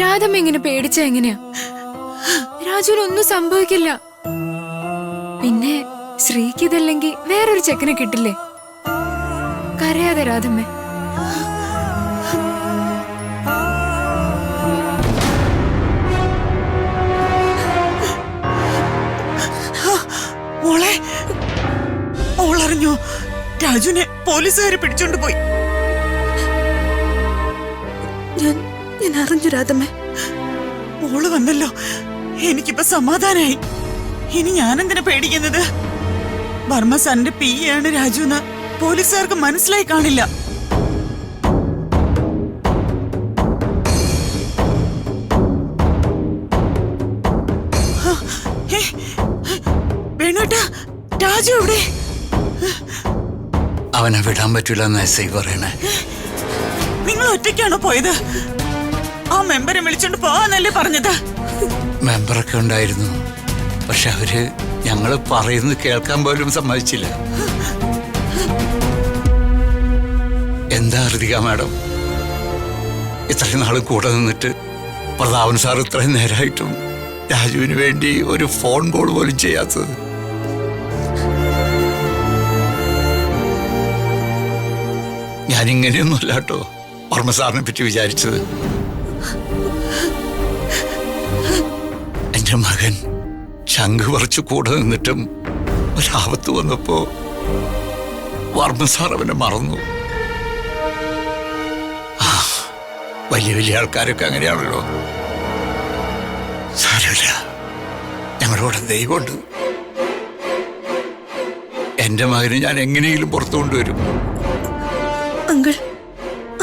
രാധമ്മ ഇങ്ങനെ പേടിച്ച എങ്ങനെയാ? രാജുവിനൊന്നും സംഭവിക്കില്ല. പിന്നെ ശ്രീക്ക് ഇതല്ലെങ്കിൽ വേറൊരു ചെക്കനെ കിട്ടില്ലേ? കരയാതെ രാധമ്മ. മോളെ, മോളറിഞ്ഞോ? രാജുവിനെ പോലീസുകാര് പിടിച്ചോണ്ട് പോയി. ഞാൻ അറിഞ്ഞു രാധമ്മേ. മോള് വന്നല്ലോ, എനിക്കിപ്പോ സമാധാനായി. ഇനി ഞാനെന്തിനാ പേടിക്കുന്നത്? വർമ്മ സാറിന്റെ പിയാണ് രാജു എന്ന് പോലീസുകാർക്ക് മനസ്സിലായി കാണില്ല. വേണുട്ടാ, രാജു എവിടെ? അവനെ വിടാൻ പറ്റില്ല എന്ന് എസ്.ഐ പറയണേ. നിങ്ങൾ ഒറ്റയ്ക്കാണോ പോയത്? ആ മെമ്പറെ വിളിച്ചോണ്ട് പോവാന്നല്ലേ പറഞ്ഞത്? മെമ്പറൊക്കെ ഉണ്ടായിരുന്നു, പക്ഷെ അവര് ഞങ്ങള് പറയുന്നത് കേൾക്കാൻ പോലും സമ്മതിച്ചില്ല. എന്താ ഹൃതിക മാഡം, ഇത്രയും നാളും കൂടെ നിന്നിട്ട് പ്രതാപൻ സാർ ഇത്രയും നേരമായിട്ടും രാജുവിന് വേണ്ടി ഒരു ഫോൺ കോൾ പോലും ചെയ്യാത്തത്? ഞാനിങ്ങനെയൊന്നുമല്ല കേട്ടോ വർമ്മ സാറിനെ പറ്റി വിചാരിച്ചത്. എന്റെ മകൻ ശംഖ് പറിച്ചു കൂടെ നിന്നിട്ടും ഒരാപത്ത് വന്നപ്പോ വർമ്മ സാർ അവനെ മറന്നു. വലിയ വലിയ ആൾക്കാരൊക്കെ അങ്ങനെയാണല്ലോ. സാരമില്ല, ഞങ്ങളോട് ദൈവമുണ്ട്. എന്റെ മകന് ഞാൻ എങ്ങനെയെങ്കിലും പുറത്തു കൊണ്ടുവരും. അങ്കിൾ,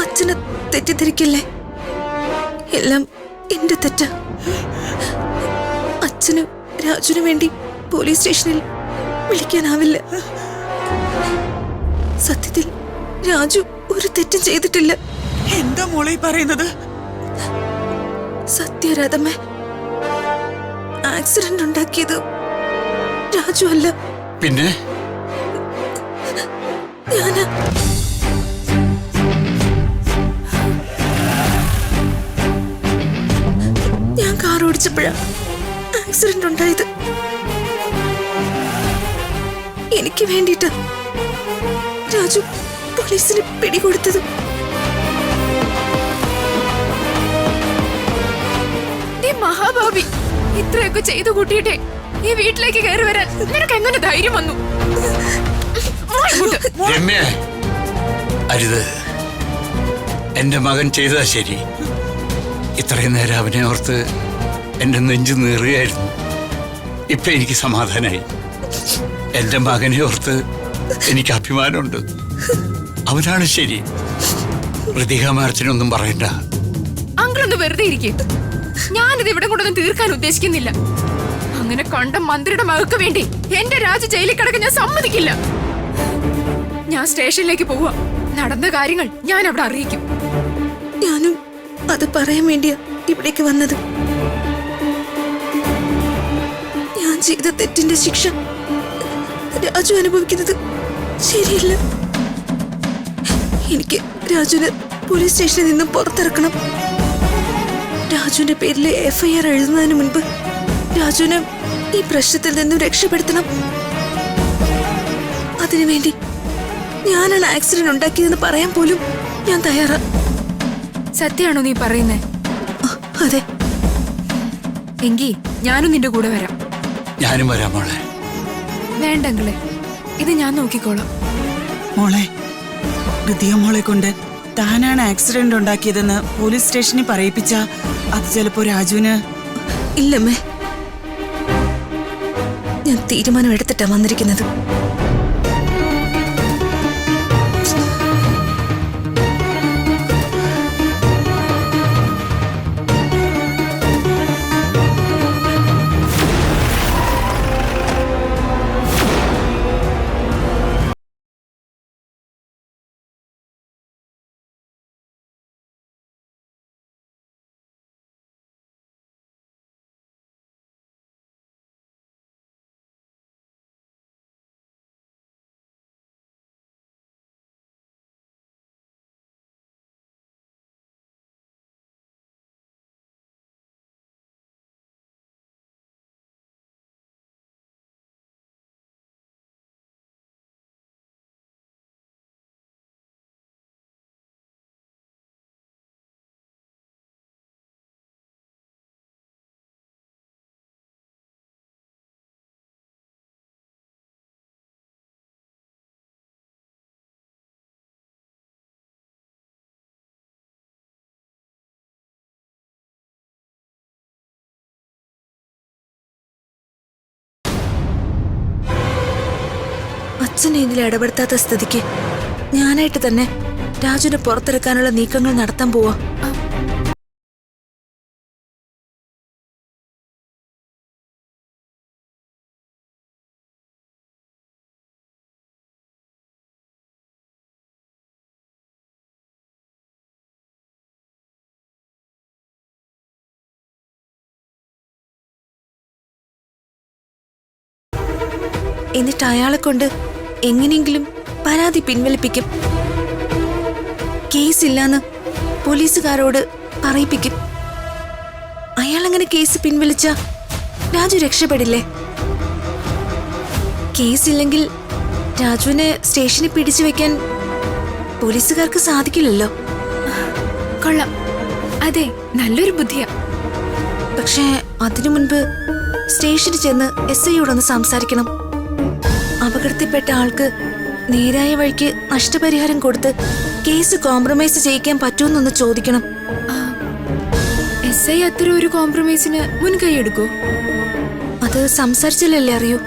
അച്ഛനെ തെറ്റിദ്ധരിക്കില്ലേ? എല്ലാം എന്റെ തെറ്റാ. അച്ഛന് രാജുവിന് വേണ്ടി പോലീസ് സ്റ്റേഷനിൽ വിളിക്കാനാവില്ല. സത്യത്തിൽ രാജു ഒരു തെറ്റും ചെയ്തിട്ടില്ല. എന്താ മോളെ പറയുന്നത്? സത്യരാധമ്മ, ആക്സിഡന്റ് ഉണ്ടാക്കിയത് രാജു അല്ല. പിന്നെ ഞാനാ. ഞാൻ കാർ ഓടിച്ചപ്പോഴാ ആക്സിഡന്റ് ഉണ്ടായത്. എനിക്ക് വേണ്ടിട്ടാ രാജു പോലീസിന് പിടികൊടുത്തത്. മഹാഭാവി, ഇത്രയൊക്കെ ചെയ്തു കൂട്ടിയിട്ടേ ഈ വീട്ടിലേക്ക് കയറി വരാൻ നിനക്ക് എങ്ങനെ ധൈര്യം വന്നു? രമ്യ, അരുത്. എന്റെ മകൻ ചെയ്തതാ ശരി. ഇത്രയും നേരം അവനെ ഓർത്ത് എന്റെ നെഞ്ചു നീറുകയായിരുന്നു. ഇപ്പൊ എനിക്ക് സമാധാനായി. എന്റെ മകനെ ഓർത്ത് എനിക്ക് അഭിമാനമുണ്ട്. അവനാണ് ശരി. ഹൃതിക മാർച്ചിനൊന്നും പറയണ്ട. അങ്കിളൊന്ന് വെറുതെ ഇരിക്കും. ഞാനിത് ഇവിടെ കൊണ്ടൊന്നും തീർക്കാൻ ഉദ്ദേശിക്കുന്നില്ല. അങ്ങനെ കണ്ട മന്ത്രിയുടെ മകൾക്ക് വേണ്ടി എന്റെ രാജു ജയിലിൽ കിടക്കാൻ ഞാൻ സമ്മതിക്കില്ല. ഞാൻ സ്റ്റേഷനിലേക്ക് പോവുക. നടന്ന കാര്യങ്ങൾ ഞാൻ അവിടെ അറിയിക്കും. ഞാനും അത് പറയാൻ വേണ്ടിയാ ഇവിടേക്ക് വന്നത്. ഞാൻ ചെയ്ത തെറ്റിന്റെ ശിക്ഷ രാജു അനുഭവിക്കുന്നത് ശരിയല്ല. എനിക്ക് രാജുവിനെ പോലീസ് സ്റ്റേഷനിൽ നിന്നും പുറത്തിറക്കണം. രാജുവിന്റെ പേരിൽ FIR എഴുതുന്നതിന് മുൻപ് രാജുവിനെ ഈ പ്രശ്നത്തിൽ നിന്നും രക്ഷപ്പെടുത്തണം. അതിനുവേണ്ടി ഞാനാണ് ആക്സിഡന്റ് ഉണ്ടാക്കിയതെന്ന് പറയാൻ പോലും ഞാൻ തയ്യാറാ. സത്യമാണോ നീ പറയുന്നേ? അതെ. എങ്കി ഞാനും നിന്റെ കൂടെ വരാം. ഞാനും വരാം മോളെ. വേണ്ടെങ്കിലേ, ഇത് ഞാൻ നോക്കിക്കോളാം. മോളെ, ഹൃതിക മോളെ കൊണ്ട് താനാണ് ആക്സിഡന്റ് ഉണ്ടാക്കിയതെന്ന് പോലീസ് സ്റ്റേഷനിൽ പറയിപ്പിച്ച അത് ചിലപ്പോ രാജുവിന്. ഇല്ലമ്മേ, ഞാൻ തീരുമാനം എടുത്തിട്ടാ വന്നിരിക്കുന്നത്. അച്ഛനെ ഇതിൽ ഇടപെടുത്താത്ത സ്ഥിതിക്ക് ഞാനായിട്ട് തന്നെ രാജുവിനെ പുറത്തിറക്കാനുള്ള നീക്കങ്ങൾ നടത്താൻ പോവാ. എന്നിട്ട് അയാളെ കൊണ്ട് എങ്ങനെയെങ്കിലും പരാതി പിൻവലിപ്പിക്കും. കേസില്ലാന്ന് പോലീസുകാരോട് പറയിപ്പിക്കും. അയാളങ്ങനെ കേസ് പിൻവലിച്ച രാജു രക്ഷപ്പെടില്ലേ? കേസില്ലെങ്കിൽ രാജുവിനെ സ്റ്റേഷനിൽ പിടിച്ചു വെക്കാൻ പോലീസുകാർക്ക് സാധിക്കില്ലല്ലോ. കൊള്ളാം, അതെ, നല്ലൊരു ബുദ്ധിയാ. പക്ഷേ അതിനു മുൻപ് സ്റ്റേഷനിൽ ചെന്ന് SIയോടൊന്ന് സംസാരിക്കണം. അപകടത്തിൽപ്പെട്ട ആൾക്ക് നേരായ വഴിക്ക് നഷ്ടപരിഹാരം കൊടുത്ത് കേസ് കോംപ്രമൈസ് ചെയ്യിക്കാൻ പറ്റുമെന്നൊന്ന് ചോദിക്കണം. SI അത്തരം ഒരു കോംപ്രമൈസിന് മുൻകൈ എടുക്കൂ? അത് സംസാരിച്ചില്ലല്ലേ അറിയൂ.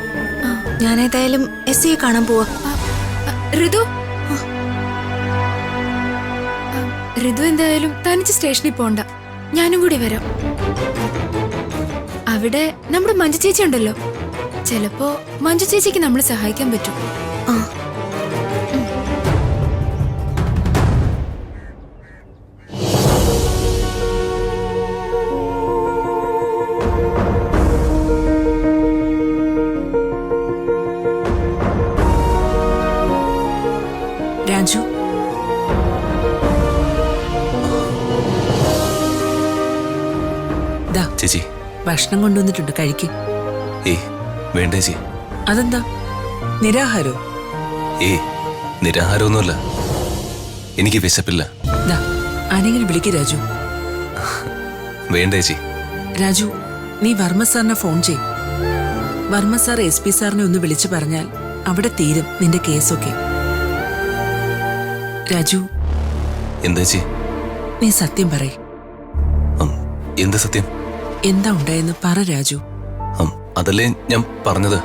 ഞാനേതായാലും SIയെ കാണാൻ പോവാ. ഋതു ഋതു എന്തായാലും തനിച്ച് സ്റ്റേഷനിൽ പോണ്ട, ഞാനും കൂടി വരാം. അവിടെ നമ്മുടെ മഞ്ജു ചേച്ചി ഉണ്ടല്ലോ, ചിലപ്പോ മഞ്ജു ചേച്ചിക്ക് നമ്മൾ സഹായിക്കാൻ പറ്റും. ആ രാജു, ചേച്ചി ഭക്ഷണം കൊണ്ടുവന്നിട്ടുണ്ട്, കഴിക്ക്. ഏയ് വേണ്ട ചേച്ചി. അതെന്താ, നിരാഹാരോ? ഏയ് നിരാഹാരമൊന്നുമല്ല, എനിക്ക് വിശപ്പില്ല. ആരെങ്കിലും വിളിക്ക് രാജു. വേണ്ട ചേച്ചി. രാജു, നീ വർമ്മ സാറിനെ ഫോൺ ചെയ്. വർമ്മ സാർ SP സാറിനെ ഒന്ന് വിളിച്ചു പറഞ്ഞാൽ അവിടെ തീരും നിന്റെ കേസൊക്കെ. രാജു, എന്താ ചേച്ചി? നീ സത്യം പറയ്. എന്ത് സത്യം? എന്താ ഉണ്ടായെന്ന് പറ രാജു. അതല്ലേ ഞാൻ പറഞ്ഞത്.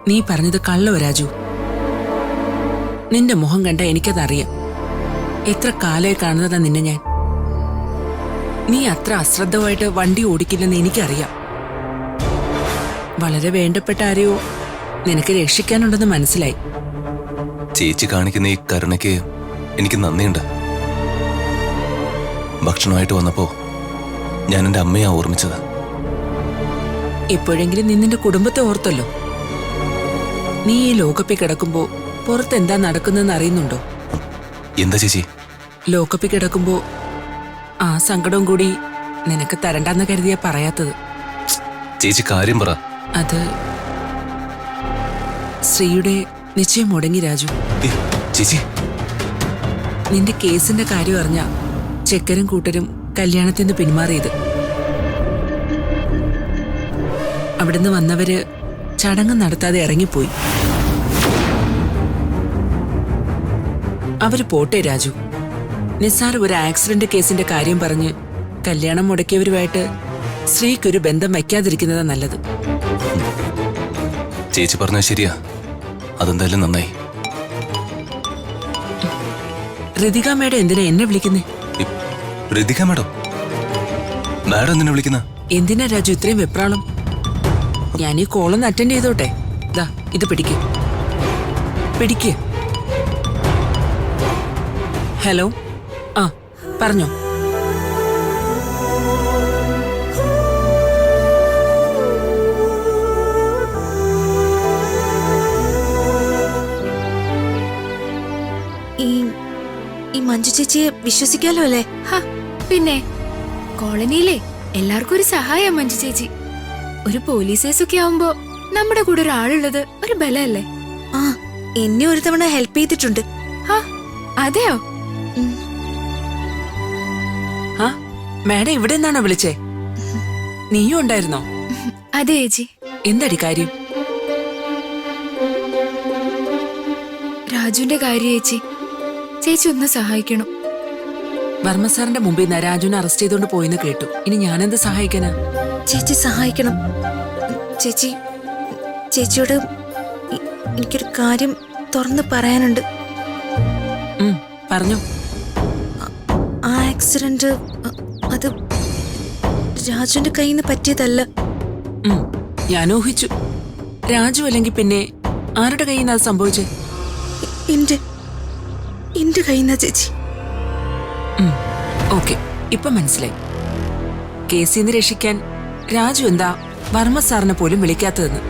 നീ പറഞ്ഞത് കള്ളോ രാജു? നിന്റെ മുഖം കണ്ട എനിക്കതറിയാം. എത്ര കാലമായി കാണുന്നതാ നിന്നെ ഞാൻ. നീ അത്ര അശ്രദ്ധമായിട്ട് വണ്ടി ഓടിക്കില്ലെന്ന് എനിക്കറിയാം. വളരെ വേണ്ടപ്പെട്ട ആരെയോ നിനക്ക് രക്ഷിക്കാനുണ്ടെന്ന് മനസ്സിലായി. ചേച്ചി കാണിക്കുന്ന ഈ കരുണയ്ക്ക് എനിക്ക് നന്ദിയുണ്ട്. ഭക്ഷണമായിട്ട് വന്നപ്പോ ഞാൻ എൻ്റെ അമ്മയാ ഓർമ്മിച്ചത്. എപ്പോഴെങ്കിലും നീ നിന്റെ കുടുംബത്തെ ഓർത്തല്ലോ. നീ ഈ ലോകപ്പിൽ കിടക്കുമ്പോ പുറത്ത് എന്താ നടക്കുന്നതെന്ന് അറിയുന്നുണ്ടോ? എന്താ ചേച്ചി? ലോകപ്പിൽ കിടക്കുമ്പോ ആ സങ്കടവും കൂടി നിനക്ക് തരണ്ടെന്ന് കരുതിയാ പറയാത്തത്. ചേച്ചി കാര്യം പറ. അത് ശ്രീയുടെ നിശ്ചയം മുടങ്ങി രാജു. ചേച്ചി, നിന്റെ കേസിന്റെ കാര്യം അറിഞ്ഞ ചെക്കരും കൂട്ടരും കല്യാണത്തിന് പിന്മാറിയത്. അവിടുന്ന് വന്നവര് ചടങ്ങ് നടത്താതെ ഇറങ്ങിപ്പോയി. അവര് പോട്ടെ രാജു. നിസ്സാര ഒരു ആക്സിഡന്റ് കേസിന്റെ കാര്യം പറഞ്ഞ് കല്യാണം മുടക്കിയവരുമായിട്ട് ശ്രീക്കൊരു ബന്ധം വയ്ക്കാതിരിക്കുന്നതാ നല്ലത്. ചേച്ചി പറഞ്ഞ ശരിയാ. അതെന്തായാലും നന്നായി. ഋതിക മേഡം എന്തിനാ എന്നെ വിളിക്കുന്നേ? ഋതിക മേഡം? മാഡം എന്തിനാ വിളിക്കുന്ന? എന്തിനാ രാജു ഇത്രയും വെപ്രാളം? ഞാൻ ഈ കോളൊന്ന് അറ്റൻഡ് ചെയ്തോട്ടെ. ദാ ഇത് പിടിക്ക്. ഹലോ, ആ പറഞ്ഞോ. ഈ മഞ്ജു ചേച്ചിയെ വിശ്വസിക്കാലോ അല്ലേ? പിന്നെ കോളനിയിലെ എല്ലാവർക്കും ഒരു സഹായം മഞ്ജു ചേച്ചി. ഒരു പോലീസ് കേസൊക്കെ ആവുമ്പോ നമ്മുടെ കൂടെ ഒരാളുള്ളത് ഒരു ബലല്ലേ? ആ, എന്നെ ഒരു തവണ ഹെൽപ്പ് ചെയ്തിട്ടുണ്ട്. അതെയോ? ആ മാഡം ഇവിടെ നിന്നാണോ വിളിച്ചേ? നീയും ഉണ്ടായിരുന്നോ? അതെ ചേച്ചി. എന്താടി കാര്യം? രാജുവിന്റെ കാര്യം ചേച്ചി. ചേച്ചി ഒന്ന് സഹായിക്കണം. വർമ്മ സാറിന്റെ മുമ്പിൽ നിന്ന് രാജുവിനെ അറസ്റ്റ് ചെയ്തോണ്ട് പോയിന്ന് കേട്ടു. ഇനി ഞാനെന്ത് സഹായിക്കാനാ? ചേച്ചി സഹായിക്കണം. ചേച്ചിയോട് എനിക്കൊരു കാര്യം തുറന്ന് പറയാനുണ്ട്. പറഞ്ഞു. ആ ആക്സിഡന്റ് അത് രാജുവിന്റെ കയ്യിൽ നിന്ന് പറ്റിയതല്ല. ഞാൻ ഊഹിച്ചു. രാജു അല്ലെങ്കിൽ പിന്നെ ആരുടെ കയ്യിൽ നിന്ന് അത് സംഭവിച്ചേ? എന്റെ കയ്യിൽ നിന്നാ ചേച്ചി. ഓക്കെ, ഇപ്പൊ മനസ്സിലായി. കേസിൽ നിന്ന് രക്ഷിക്കാൻ രാജു എന്താ വർമ്മ സാറിനെ പോലും വിളിക്കാത്തതെന്ന്.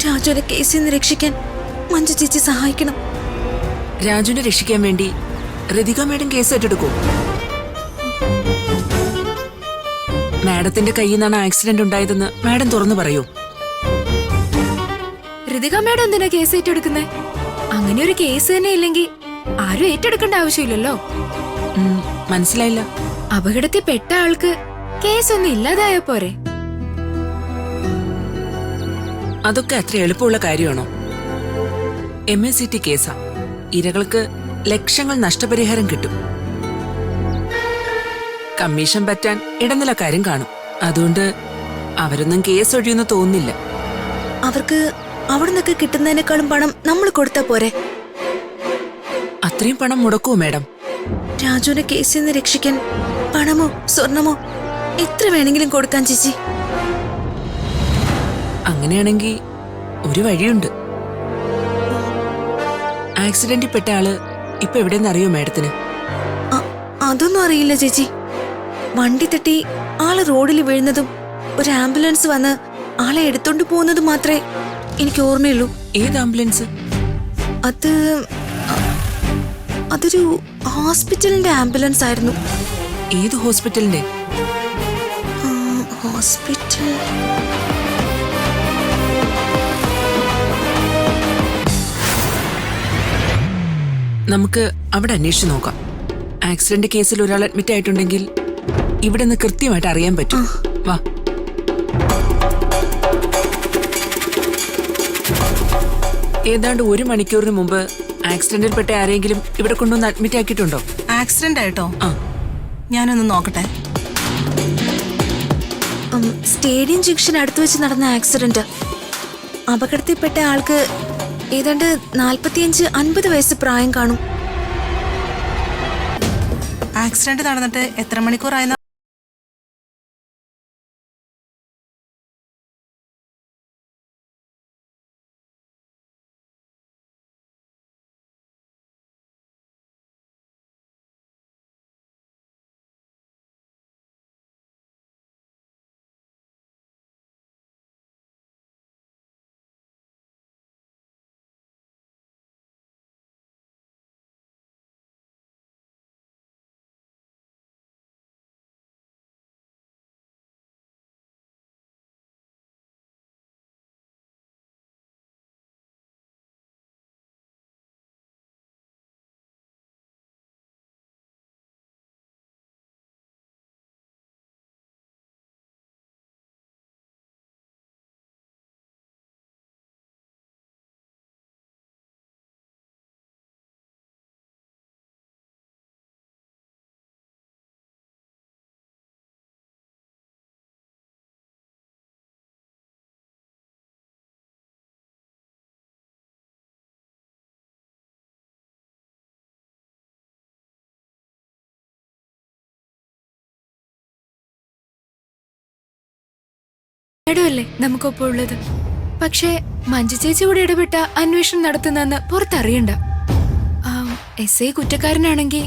രാജുവിനെ കേസിൽ നിന്ന് രക്ഷിക്കാൻ മഞ്ജു ചേച്ചി സഹായിക്കണം. രാജുവിനെ രക്ഷിക്കാൻ വേണ്ടി ഋതിക മേഡം കേസ് ഏറ്റെടുക്കൂ. മാഡത്തിന്റെ കയ്യിൽ നിന്നാണ് ആക്സിഡന്റ് ഉണ്ടായതെന്ന് മാഡം തുറന്നു പറയൂ. ഋതിക മേഡം എന്തിനാ കേസ് ഏറ്റെടുക്കുന്നേ? അങ്ങനെ ഒരു കേസ് തന്നെ ഇല്ലെങ്കിൽ ആരും ഏറ്റെടുക്കേണ്ട ആവശ്യമില്ലല്ലോ. മനസ്സിലായില്ല. അപകടത്തിൽ പെട്ട ആൾക്ക് കേസൊന്നും ഇല്ലാതായ പോരെ? അതൊക്കെ അത്ര എളുപ്പമുള്ള കാര്യമാണോ? MACT കേസാ. ഇരകൾക്ക് ലക്ഷങ്ങൾ നഷ്ടപരിഹാരം കിട്ടും. കമ്മീഷൻ പറ്റാൻ ഇടനിലക്കാരും കാണും. അതുകൊണ്ട് അവരൊന്നും കേസ് ഒഴിയുന്നു തോന്നുന്നില്ല. അവർക്ക് അവിടെ നിന്നൊക്കെ കിട്ടുന്നതിനേക്കാളും പണം നമ്മൾ കൊടുത്താ പോരെ? അത്രയും പണം മുടക്കുമോ മാഡം? രാജുവിനെ കേസിൽ നിന്ന് രക്ഷിക്കാൻ പണമോ സ്വർണമോ എത്ര വേണമെങ്കിലും കൊടുക്കാൻ ചേച്ചി. അങ്ങനെയാണെങ്കിൽ ഒരു വഴിയുണ്ട്. ആക്സിഡന്റിൽ പെട്ട ആള് ഇപ്പൊ എവിടെയെന്ന് അറിയോ മാഡത്തിന്? അതൊന്നും അറിയില്ല ചേച്ചി. വണ്ടി തട്ടി ആള് റോഡിൽ വീഴുന്നതും ഒരു ആംബുലൻസ് വന്ന് ആളെ എടുത്തോണ്ട് പോകുന്നതും മാത്രമേ എനിക്ക് ഓർമ്മയുള്ളൂ. ഏത് ആംബുലൻസ്? അതൊരു ഹോസ്പിറ്റലിന്റെ ആംബുലൻസ് ആയിരുന്നു. ഏത് ഹോസ്പിറ്റലിന്റെ? ഹോസ്പിറ്റൽ നമുക്ക് അവിടെ അന്വേഷിച്ചു നോക്കാം. ആക്സിഡന്റ് കേസിൽ ഒരാൾ അഡ്മിറ്റ് ആയിട്ടുണ്ടെങ്കിൽ ഇവിടെ നിന്ന് കൃത്യമായിട്ട് അറിയാൻ പറ്റും. വാ. ഏതാണ്ട് 1 മണിക്കൂറിന് മുമ്പ് ആക്സിഡന്റിൽ പെട്ട ആരെങ്കിലും ഇവിടെ കൊണ്ടുവന്ന് അഡ്മിറ്റ് ആക്കിയിട്ടുണ്ടോ? ആക്സിഡന്റ് ആയിട്ടോ? ആ, ഞാനൊന്ന് നോക്കട്ടെ. സ്റ്റേഡിയം ജംഗ്ഷൻ അടുത്ത് വെച്ച് നടന്ന ആക്സിഡന്റ്. അപകടത്തിൽപ്പെട്ട ആൾക്ക് ഏതാണ്ട് 45-50 വയസ്സ് പ്രായം കാണും. ആക്സിഡന്റ് നടന്നിട്ട് എത്ര മണിക്കൂറായി? മേഡമല്ലേ നമുക്കൊപ്പം ഉള്ളത്. പക്ഷേ മഞ്ജു ചേച്ചി കൂടെ ഇടപെട്ട അന്വേഷണം നടത്തുന്നെന്ന് പുറത്തറിയണ്ട. SI കുറ്റക്കാരനാണെങ്കിൽ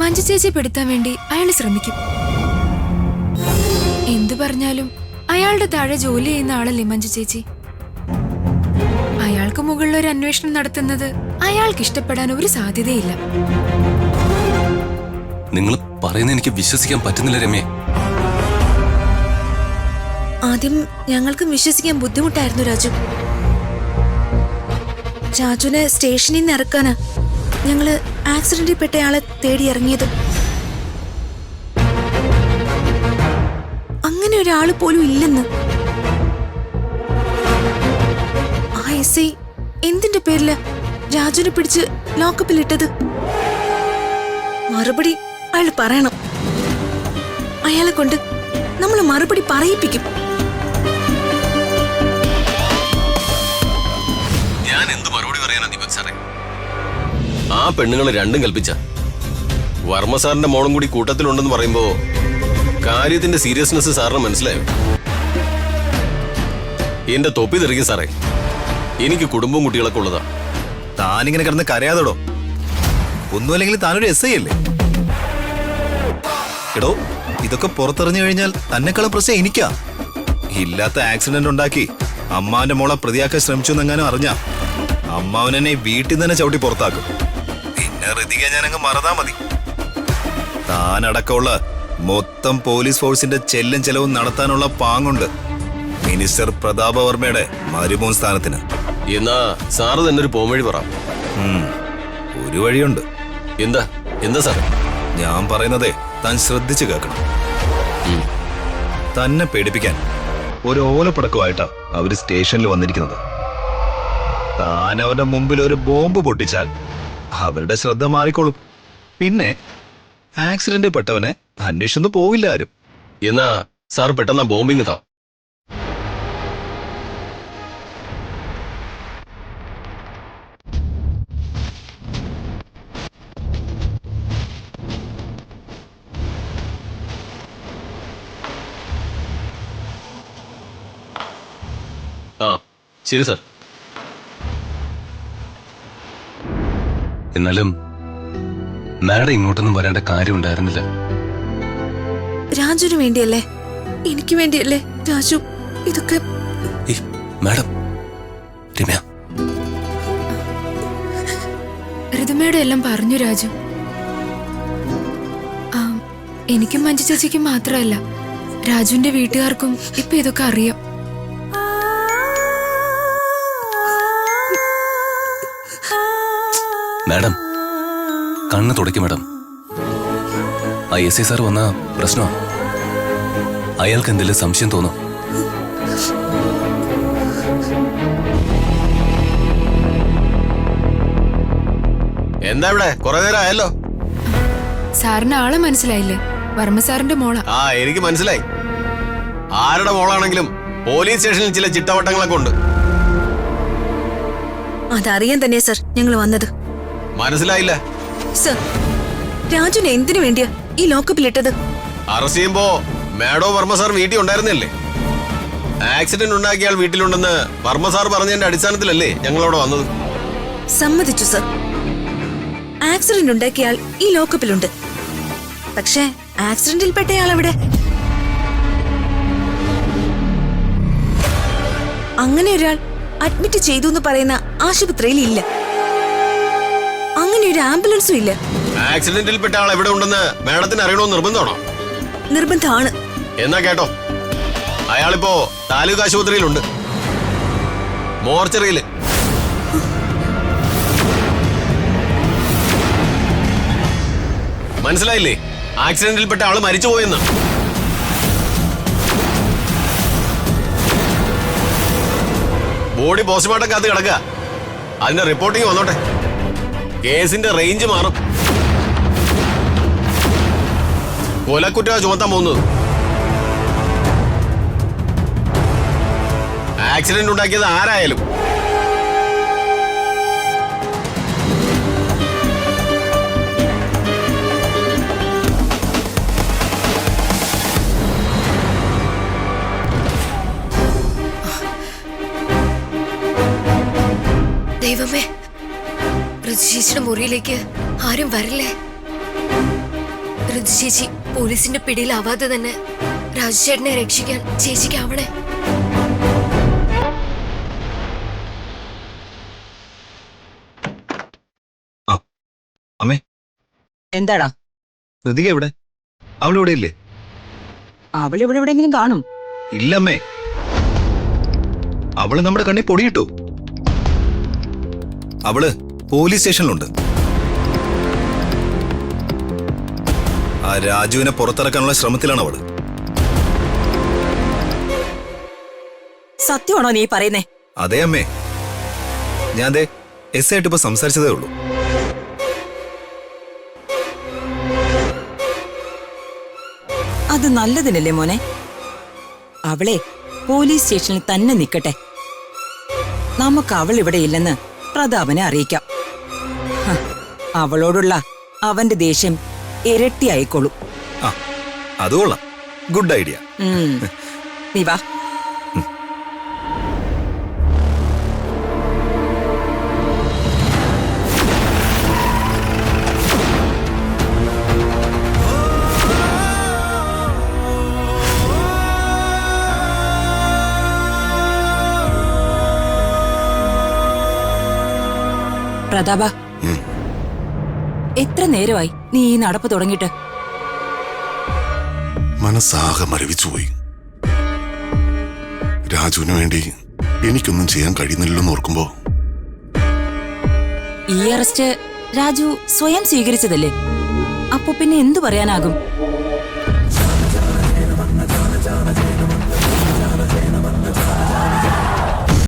മഞ്ജു ചേച്ചിയെ പെടുത്താൻ വേണ്ടി അയാൾ ശ്രമിക്കും. എന്തു പറഞ്ഞാലും അയാളുടെ താഴെ ജോലി ചെയ്യുന്ന ആളല്ലേ മഞ്ജു ചേച്ചി. അയാൾക്ക് മുകളിൽ ഒരു അന്വേഷണം നടത്തുന്നത് അയാൾക്ക് ഇഷ്ടപ്പെടാൻ ഒരു സാധ്യതയില്ല. നിങ്ങൾ പറയുന്നത് എനിക്ക് വിശ്വസിക്കാൻ പറ്റുന്നില്ല രമ്യ. ആദ്യം ഞങ്ങൾക്കും വിശ്വസിക്കാൻ ബുദ്ധിമുട്ടായിരുന്നു രാജു. രാജുവിനെ സ്റ്റേഷനിൽ നിന്ന് ഇറക്കാന് ഞങ്ങള് ആക്സിഡന്റിൽ പെട്ടയാളെ തേടി ഇറങ്ങിയത്. അങ്ങനെ ഒരാള് പോലും ഇല്ലെന്ന്. ആ SI എന്തിന്റെ പേരില് രാജുവിനെ പിടിച്ച് ലോക്കപ്പിലിട്ടത്? മറുപടി അയാൾ പറയണം. അയാളെ കൊണ്ട് നമ്മൾ മറുപടി പറയിപ്പിക്കും. സാറേ. ആ പെണ്ണുങ്ങൾ രണ്ടും കൽപ്പിച്ച വർമ്മ സാറിന്റെ മോളും കൂടി കൂട്ടത്തിലുണ്ടെന്ന് പറയുമ്പോ കാര്യത്തിന്റെ സീരിയസ്നെസ് സാറിന് മനസ്സിലായോ? എന്റെ തൊപ്പി തെറിക്കും സാറേ. എനിക്ക് കുടുംബവും കുട്ടികളൊക്കെ ഉള്ളതാ. താനിങ്ങനെ കിടന്ന് കരയാതോടോ. ഒന്നുമല്ലെങ്കിൽ താനൊരു SI അല്ലേ? എടോ, ഇതൊക്കെ പുറത്തെറിഞ്ഞു കഴിഞ്ഞാൽ തന്നെക്കാളും പ്രശ്നം എനിക്കാ. ഇല്ലാത്ത ആക്സിഡന്റ് ഉണ്ടാക്കി അമ്മാവന്റെ മോളെ പ്രതിയാക്കാൻ ശ്രമിച്ചു എന്നെങ്ങാനും അറിഞ്ഞാ അമ്മാവനെന്നെ വീട്ടിൽ നിന്ന് തന്നെ ചവിട്ടി പുറത്താക്കും. പിന്നെ ഋതിക ഞാനങ്ങ് മറന്നാ മതി. താനടക്കമുള്ള മൊത്തം പോലീസ് ഫോഴ്സിന്റെ ചെല്ലും ചെലവും നടത്താനുള്ള പാങ്ങുണ്ട് മിനിസ്റ്റർ പ്രതാപവർമ്മയുടെ മരുമോൻ സ്ഥാനത്തിന്. എന്നാ സാറ് തന്നെ ഒരു പോംവഴി പറ. ഒരു വഴിയുണ്ട്. എന്താ എന്താ സാറേ? ഞാൻ പറയുന്നതേ താൻ ശ്രദ്ധിച്ചു കേൾക്കണം. തന്നെ പേടിപ്പിക്കാൻ ഒരു ഓലപ്പടക്കമായിട്ടാ അവര് സ്റ്റേഷനിൽ വന്നിരിക്കുന്നത്. താൻ അവരുടെ മുമ്പിൽ ഒരു ബോംബ് പൊട്ടിച്ചാൽ അവരുടെ ശ്രദ്ധ മാറിക്കോളും. പിന്നെ ആക്സിഡന്റ് പെട്ടവനെ അന്വേഷിച്ചു പോവില്ല ആരും. എന്നാ സാർ പെട്ടെന്ന് ബോംബിങ് താ. ആ ശരി സാർ. എന്നാലും മാഡം ഇങ്ങോട്ടൊന്നും വരേണ്ട കാര്യം ഉണ്ടായിരുന്നില്ല. രാജുവിന് വേണ്ടിയല്ലേ, എനിക്ക് വേണ്ടിയല്ലേ രാജു ഇതൊക്കെ. മാഡം, രമ്യ, ഋതുമയുടെ എല്ലാം പറഞ്ഞു രാജു. എനിക്കും മഞ്ജു ചേച്ചിക്കും മാത്രമല്ല, രാജുവിന്റെ വീട്ടുകാർക്കും ഇപ്പൊ ഇതൊക്കെ അറിയാം. മാഡം കണ്ണ് തുടയ്ക്കും. മാഡം, ആ SI സാർ വന്ന പ്രശ്നമാണ്. അയാൾക്ക് എന്തെങ്കിലും സംശയം തോന്നും. എന്താ ഇവിടെ കുറെ നേരം ആയല്ലോ. സാറിന് ആളെ മനസ്സിലായില്ലേ? വർമ്മ സാറിന്റെ മോളാ. ആ എനിക്ക് മനസ്സിലായി. ആരുടെ മോളാണെങ്കിലും പോലീസ് സ്റ്റേഷനിൽ ചില ചിട്ടവട്ടങ്ങളൊക്കെ ഉണ്ട്. അതറിയാൻ തന്നെയാ സർ ഞങ്ങൾ വന്നത്. മനസ്സിലായില്ല? സർ, രാജുവിനെ എന്തിനു വേണ്ടിയാ ഈ ലോക്കപ്പിലിട്ടത്? അറസ്റ്റ് ചെയ്യുമ്പോ മേഡോ വർമ്മ സാർ വീട്ടിൽ ഉണ്ടായിരുന്നല്ലേ? ആക്സിഡന്റ് ഉണ്ടാക്കിയ ആൾ വീട്ടിലുണ്ടെന്ന് വർമ്മ സാർ പറഞ്ഞതിന്റെ അടിസ്ഥാനത്തിലല്ലേ ഞങ്ങളവിടെ വന്നത്? സമ്മതിച്ചു സർ, ആക്സിഡന്റ് ഉണ്ടാക്കിയ ആൾ ഈ ലോക്കപ്പിലുണ്ട്. പക്ഷേ ആക്സിഡന്റിൽപ്പെട്ടയാൾ എവിടെ? അങ്ങനെ ഒരാൾ അഡ്മിറ്റ് ചെയ്തു എന്ന് പറയുന്ന ആശുപത്രിയിൽ ഇല്ല. അങ്ങനെ ഒരു ആംബുലൻസും ഇല്ല. ആക്സിഡന്റിൽപ്പെട്ട ആൾ എവിടെ ഉണ്ടെന്ന് മേഡത്തിന് അറിയണമെന്ന് നിർബന്ധമാണോ? നിർബന്ധമാണ്. എന്നാ കേട്ടോ, അയാളിപ്പോ താലൂക്ക് ആശുപത്രിയിലുണ്ട്, മോർച്ചറിയില്. മനസ്സിലായില്ലേ? ആക്സിഡന്റിൽപ്പെട്ട ആള് മരിച്ചുപോയെന്ന്. ബോഡി പോസ്റ്റ്മോർട്ടം കാത്ത് കിടക്കുക. അതിന്റെ റിപ്പോർട്ടിങ് വന്നോട്ടെ. കേസിന്റെ റേഞ്ച് മാറും. കൊലക്കുറ്റ ചുമത്താൻ പോകുന്നത്. ആക്സിഡന്റ് ഉണ്ടാക്കിയത് ആരായാലും. ദൈവമേ, ഋതുചേച്ചിയുടെ മുറിയിലേക്ക് ആരും വരില്ലേ? ഋതുചേച്ചി പോലീസിന്റെ പിടിയിലാവാതെ തന്നെ രാജുചേട്ടനെ രക്ഷിക്കാൻ ചേച്ചിക്കാവണേ. അമ്മേ, എന്താടാ? ഋതിക എവിടെ? അവളിവിടെ ഇല്ലേ? അവളിവിടെ എവിടെയെങ്കിലും കാണും. ഇല്ലമ്മേ, അവള് നമ്മുടെ കണ്ണിൽ പൊടിയിട്ടു. അവള് പോലീസ് സ്റ്റേഷനിലുണ്ട്. ആ രാജുവിനെ പുറത്തിറക്കാനുള്ള ശ്രമത്തിലാണ് അവള്. സത്യമാണോ നീ പറയുന്നേ? അതെ അമ്മേ, ഞാൻ ദേ SI ആയിട്ട് ഇപ്പൊ സംസാരിച്ചതേ ഉള്ളൂ. അത് നല്ലതിനല്ലേ മോനെ? അവളെ പോലീസ് സ്റ്റേഷനിൽ തന്നെ നിൽക്കട്ടെ. നമുക്ക് അവൾ ഇവിടെ ഇല്ലെന്ന് പ്രതാപനെ അറിയിക്കാം. ഹ, അവളോടുള്ള അവന്റെ ദേഷ്യം ഇരട്ടിയായിക്കോളും. ആ അത് കൊള്ളാം. Good idea. നീ വാ. പ്രതാപ, എത്ര നേരമായി നീ ഈ നടപ്പ് തുടങ്ങിയിട്ട്? മനസ്സാകെ മരവിച്ചുപോയി. രാജുവിന് വേണ്ടി എനിക്കൊന്നും ചെയ്യാൻ കഴിയുന്നില്ലെന്ന് ഓർക്കുമ്പോ. ഈ അറസ്റ്റ് രാജു സ്വയം സ്വീകരിച്ചതല്ലേ? അപ്പൊ പിന്നെ എന്തു പറയാനാകും?